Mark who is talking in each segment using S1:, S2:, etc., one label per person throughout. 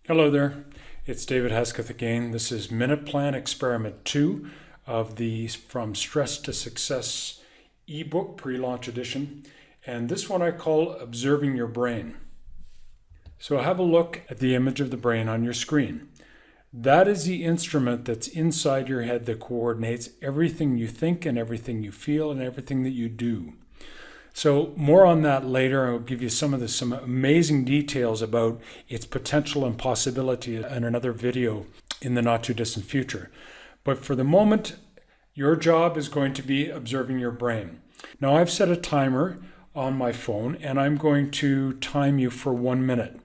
S1: Hello there, it's David Hesketh again. This is MinutePlan Experiment 2 of the From Stress to Success eBook pre-launch edition. And this one I call Observing Your Brain. So have a look at the image of the brain on your screen. That is the instrument that's inside your head that coordinates everything you think and everything you feel and everything that you do. So more on that later. I'll give you some amazing details about its potential and possibility in another video in the not too distant future. But for the moment, your job is going to be observing your brain. Now I've set a timer on my phone and I'm going to time you for 1 minute.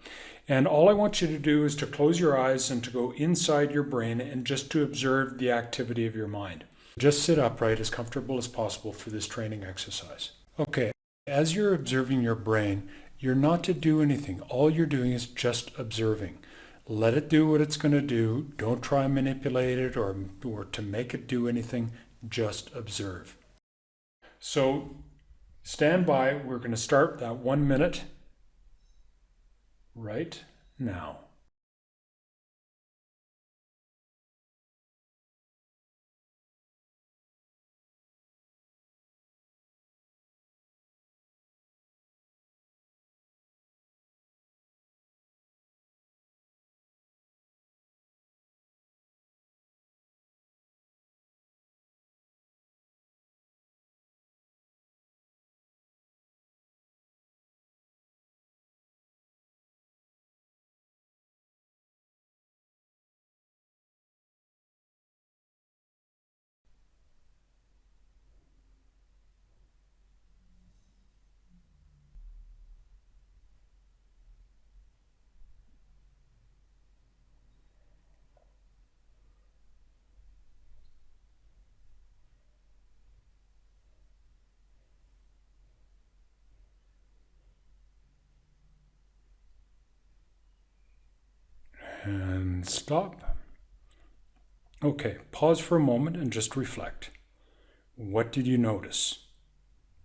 S1: And all I want you to do is to close your eyes and to go inside your brain and just to observe the activity of your mind. Just sit upright as comfortable as possible for this training exercise. Okay. As you're observing your brain, you're not to do anything. All you're doing is just observing. Let it do what it's going to do. Don't try and manipulate it or to make it do anything. Just observe. So stand by. We're going to start that 1 minute right now. And stop. Okay, pause for a moment and just reflect. What did you notice?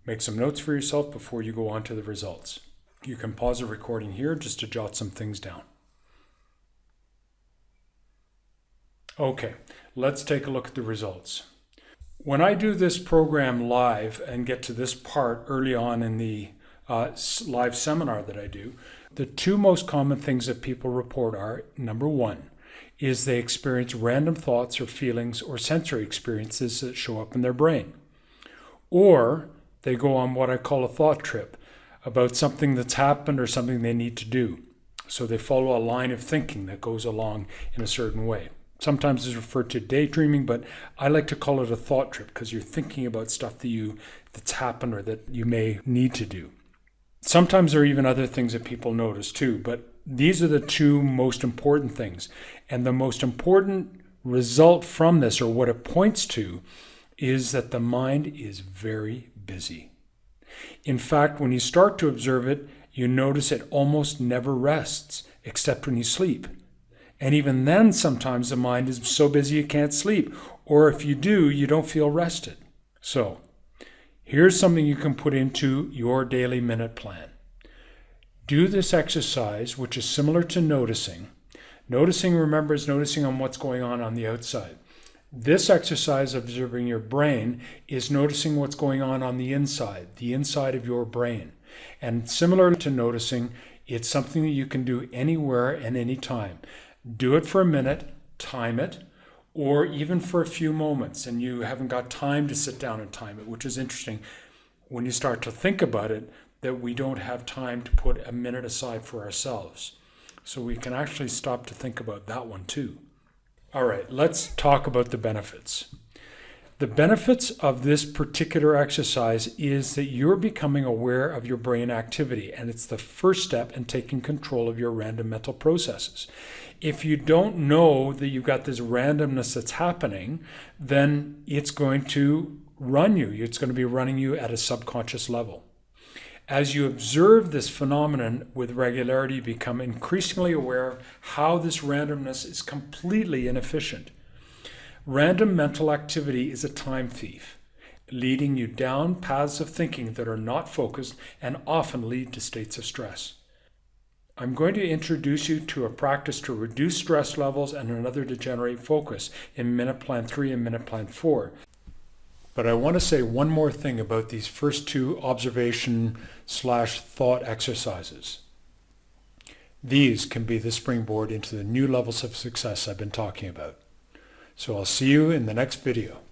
S1: Make some notes for yourself before you go on to the results. You can pause the recording here just to jot some things down. Okay, let's take a look at the results. When I do this program live and get to this part early on in the live seminar that I do, the two most common things that people report are, number one, is they experience random thoughts or feelings or sensory experiences that show up in their brain. Or they go on what I call a thought trip about something that's happened or something they need to do. So they follow a line of thinking that goes along in a certain way. Sometimes it's referred to daydreaming, but I like to call it a thought trip because you're thinking about stuff that's happened or that you may need to do. Sometimes there are even other things that people notice too, but these are the two most important things. And the most important result from this, or what it points to, is that the mind is very busy. In fact, when you start to observe it, you notice it almost never rests, except when you sleep. And even then, sometimes the mind is so busy you can't sleep. Or if you do, you don't feel rested. So, here's something you can put into your daily minute plan. Do this exercise, which is similar to noticing. Noticing, remember, is noticing on what's going on the outside. This exercise, observing your brain, is noticing what's going on the inside of your brain. And similar to noticing, it's something that you can do anywhere and anytime. Do it for a minute, time it, or even for a few moments, and you haven't got time to sit down and time it, which is interesting when you start to think about it, that we don't have time to put a minute aside for ourselves. So we can actually stop to think about that one too. All right, let's talk about the benefits. The benefits of this particular exercise is that you're becoming aware of your brain activity, and it's the first step in taking control of your random mental processes. If you don't know that you've got this randomness that's happening, then it's going to run you. It's going to be running you at a subconscious level. As you observe this phenomenon with regularity, you become increasingly aware of how this randomness is completely inefficient. Random mental activity is a time thief, leading you down paths of thinking that are not focused and often lead to states of stress. I'm going to introduce you to a practice to reduce stress levels and another to generate focus in MinutePlan 3 and MinutePlan 4. But I want to say one more thing about these first two observation/thought exercises. These can be the springboard into the new levels of success I've been talking about. So I'll see you in the next video.